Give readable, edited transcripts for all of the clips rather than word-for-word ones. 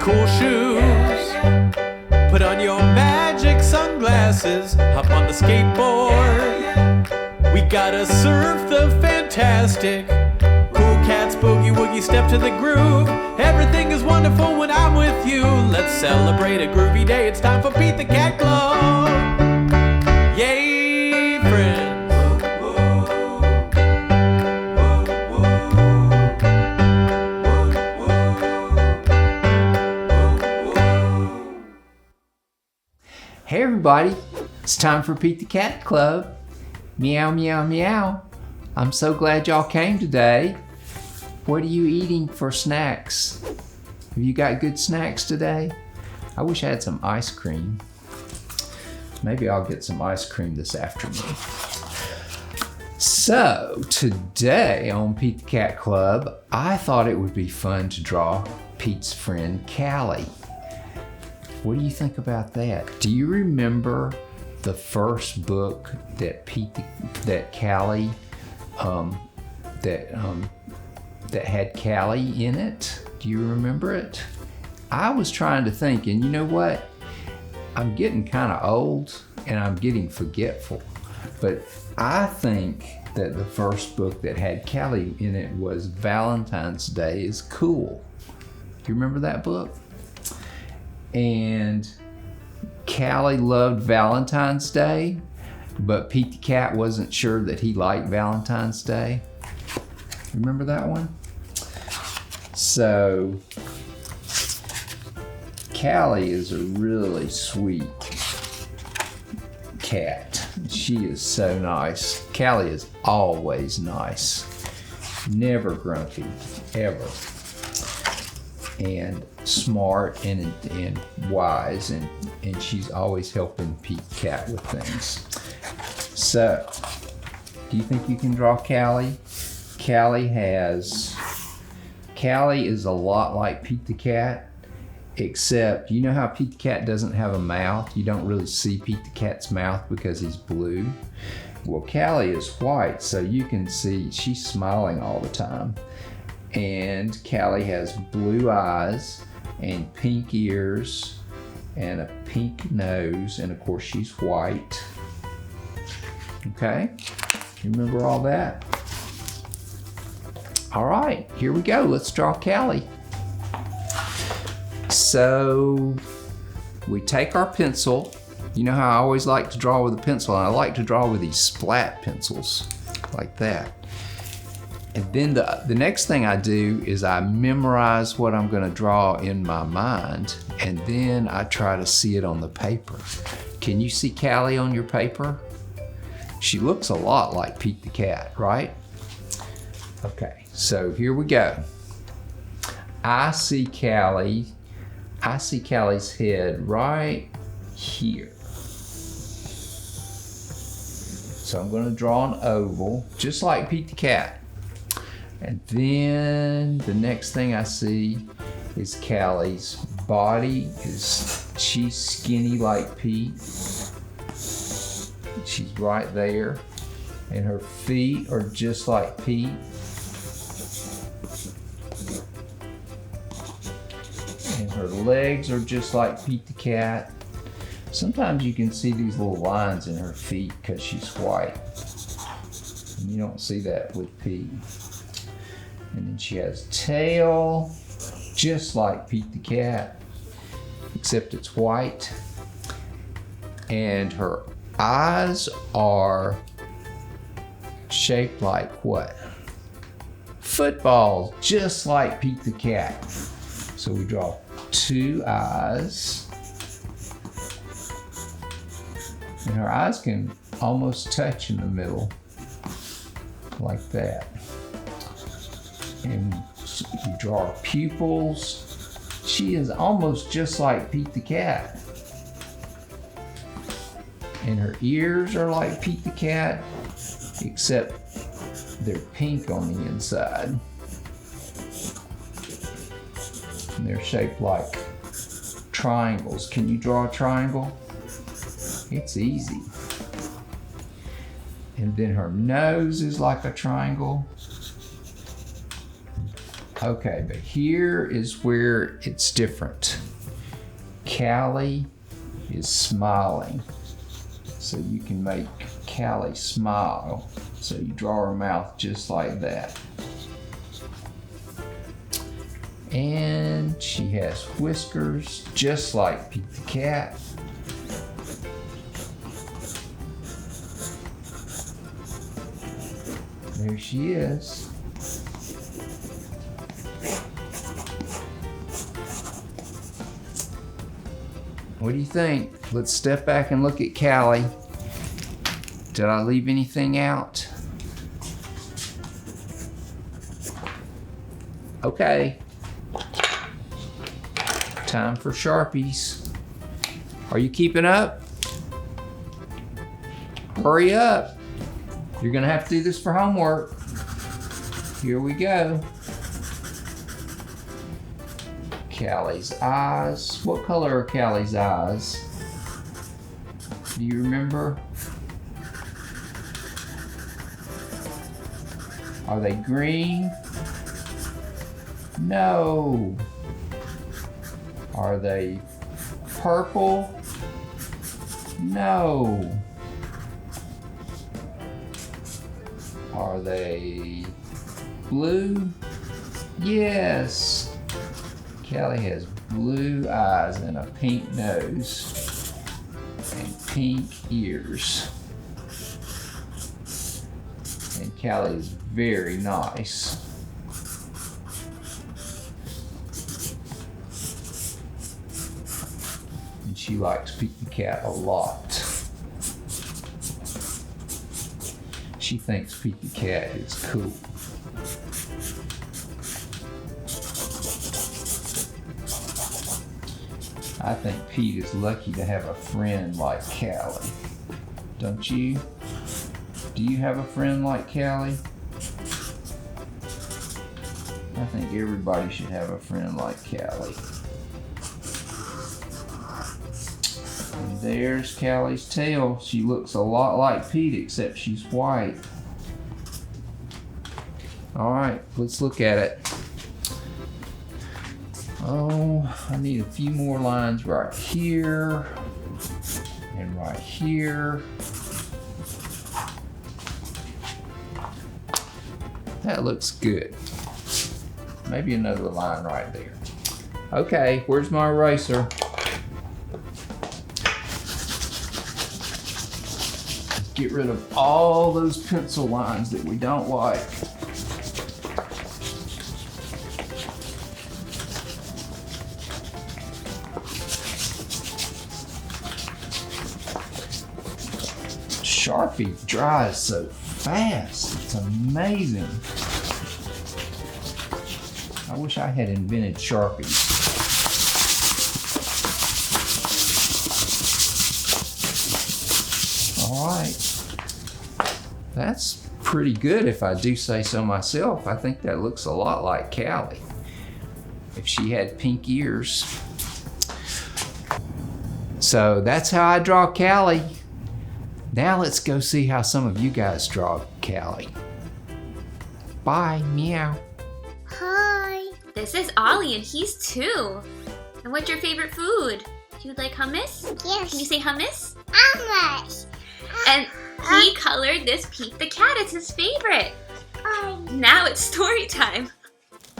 cool shoes. Put on your magic sunglasses, hop on the skateboard. We gotta surf the fantastic. Cool cats, boogie woogie, step to the groove. Everything is wonderful when I'm with you. Let's celebrate a groovy day. It's time for Pete the Cat Club. Yay, friends. Hey everybody, it's time for Pete the Cat Club. Meow, meow, meow. I'm so glad y'all came today. What are you eating for snacks? Have you got good snacks today? I wish I had some ice cream. Maybe I'll get some ice cream this afternoon. So today on Pete the Cat Club, I thought it would be fun to draw Pete's friend Cali. What do you think about that? Do you remember the first book that Cali, that had Cali in it? Do you remember it? I was trying to think, and you know what? I'm getting kind of old and I'm getting forgetful, but I think that the first book that had Cali in it was Valentine's Day is Cool. Do you remember that book? And Cali loved Valentine's Day, but Pete the Cat wasn't sure that he liked Valentine's Day. Remember that one? So, Cali is a really sweet cat. She is so nice. Cali is always nice. Never grumpy, ever. And smart and wise, and she's always helping Pete Cat with things. So, do you think you can draw Cali? Cali is a lot like Pete the Cat, except you know how Pete the Cat doesn't have a mouth? You don't really see Pete the Cat's mouth because he's blue. Well, Cali is white, so you can see she's smiling all the time. And Cali has blue eyes and pink ears and a pink nose, and of course she's white. Okay, you remember all that? All right, here we go. Let's draw Cali. So we take our pencil. You know how I always like to draw with a pencil, and I like to draw with these splat pencils like that. And then the next thing I do is I memorize what I'm going to draw in my mind, and then I try to see it on the paper. Can you see Cali on your paper? She looks a lot like Pete the Cat, right? Okay, so here we go. I see Cali's head right here. So I'm going to draw an oval, just like Pete the Cat. And then the next thing I see is Cali's body. She's skinny like Pete. She's right there. And her feet are just like Pete. And her legs are just like Pete the Cat. Sometimes you can see these little lines in her feet because she's white. And you don't see that with Pete. And then she has a tail, just like Pete the Cat, except it's white. And her eyes are shaped like what? Footballs, just like Pete the Cat. So we draw two eyes. And her eyes can almost touch in the middle, like that. And we draw her pupils. She is almost just like Pete the Cat. And her ears are like Pete the Cat, except they're pink on the inside. And they're shaped like triangles. Can you draw a triangle? It's easy. And then her nose is like a triangle. Okay, but here is where it's different. Callie is smiling. So you can make Callie smile. So you draw her mouth just like that. And she has whiskers just like Pete the Cat. There she is. What do you think? Let's step back and look at Callie. Did I leave anything out? Okay. Time for Sharpies. Are you keeping up? Hurry up. You're gonna have to do this for homework. Here we go. Callie's eyes. What color are Callie's eyes? Do you remember? Are they green? No. Are they purple? No. Are they blue? Yes. Callie has blue eyes and a pink nose and pink ears. And Callie is very nice. And she likes Pete the Cat a lot. She thinks Pete the Cat is cool. I think Pete is lucky to have a friend like Callie. Don't you? Do you have a friend like Callie? I think everybody should have a friend like Callie. And there's Callie's tail. She looks a lot like Pete except she's white. All right, let's look at it. Oh, I need a few more lines right here and right here. That looks good. Maybe another line right there. Okay, where's my eraser? Get rid of all those pencil lines that we don't like. Sharpie dries so fast. It's amazing. I wish I had invented Sharpies. All right. That's pretty good if I do say so myself. I think that looks a lot like Callie if she had pink ears. So that's how I draw Callie. Now let's go see how some of you guys draw Callie. Bye, meow. Hi. This is Ollie and he's 2. And what's your favorite food? Do you like hummus? Yes. Can you say hummus? Hummus. And he colored this Pete the Cat. It's his favorite. Now it's story time.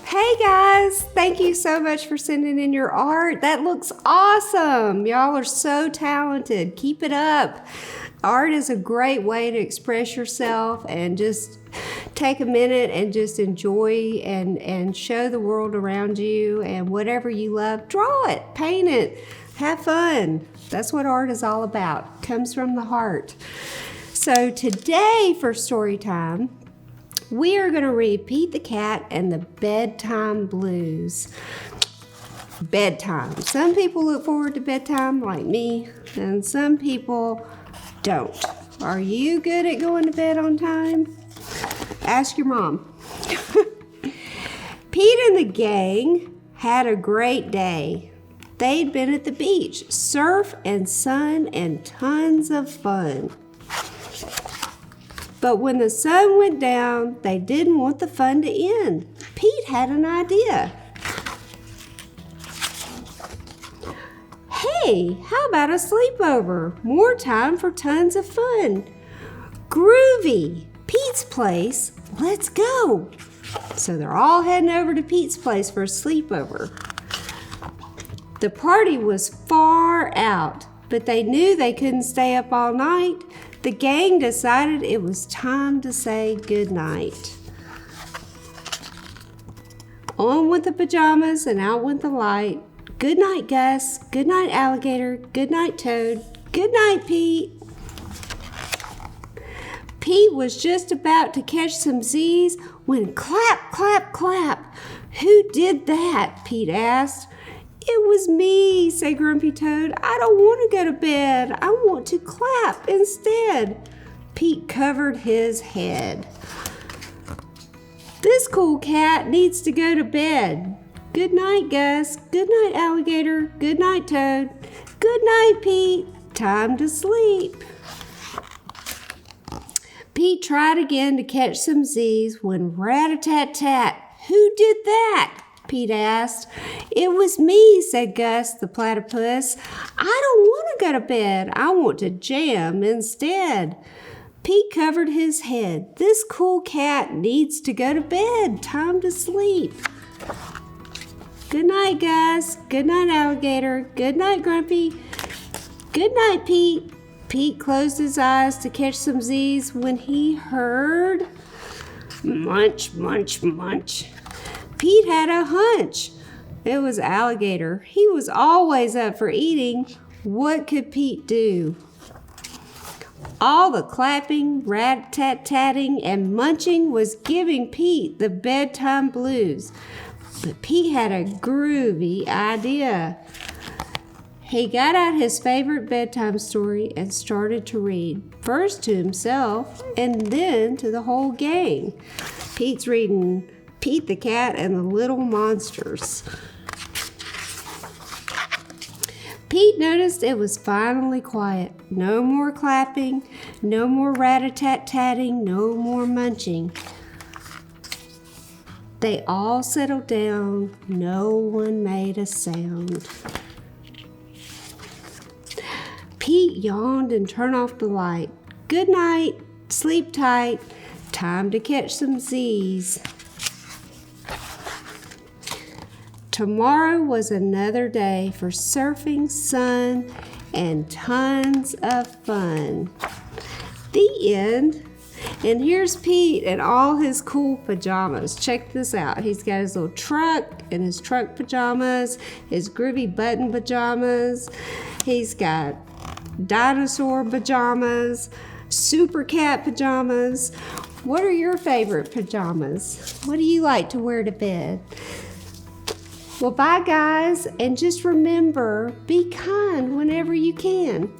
Hey guys, thank you so much for sending in your art. That looks awesome. Y'all are so talented. Keep it up. Art is a great way to express yourself and just take a minute and just enjoy and show the world around you, and whatever you love, draw it, paint it, have fun. That's what art is all about. It comes from the heart. So today for story time, we are going to read Pete the Cat and the Bedtime Blues. Bedtime. Some people look forward to bedtime like me, and some people don't. Are you good at going to bed on time? Ask your mom. Pete and the gang had a great day. They'd been at the beach, surf and sun and tons of fun. But when the sun went down, they didn't want the fun to end. Pete had an idea. Hey, how about a sleepover? More time for tons of fun. Groovy! Pete's place. Let's go. So they're all heading over to Pete's place for a sleepover. The party was far out, but they knew they couldn't stay up all night. The gang decided it was time to say goodnight. On went the pajamas and out went the light. Good night, Gus. Good night, Alligator. Good night, Toad. Good night, Pete. Pete was just about to catch some Z's when clap, clap, clap. Who did that? Pete asked. It was me, said Grumpy Toad. I don't want to go to bed. I want to clap instead. Pete covered his head. This cool cat needs to go to bed. Good night, Gus. Good night, Alligator. Good night, Toad. Good night, Pete. Time to sleep. Pete tried again to catch some Z's when rat-a-tat-tat. Who did that? Pete asked. It was me, said Gus the platypus. I don't want to go to bed. I want to jam instead. Pete covered his head. This cool cat needs to go to bed. Time to sleep. Good night, Gus. Good night, Alligator. Good night, Grumpy. Good night, Pete. Pete closed his eyes to catch some Z's when he heard munch, munch, munch. Pete had a hunch. It was Alligator. He was always up for eating. What could Pete do? All the clapping, rat-tat-tatting, and munching was giving Pete the bedtime blues. But Pete had a groovy idea. He got out his favorite bedtime story and started to read, first to himself and then to the whole gang. Pete's reading Pete the Cat and the Little Monsters. Pete noticed it was finally quiet. No more clapping, no more rat-a-tat-tatting, no more munching. They all settled down. No one made a sound. Pete yawned and turned off the light. Good night. Sleep tight. Time to catch some Z's. Tomorrow was another day for surfing, sun, and tons of fun. The end. And here's Pete in all his cool pajamas. Check this out. He's got his little truck and his truck pajamas, his groovy button pajamas. He's got dinosaur pajamas, super cat pajamas. What are your favorite pajamas? What do you like to wear to bed? Well, bye, guys. And just remember, be kind whenever you can.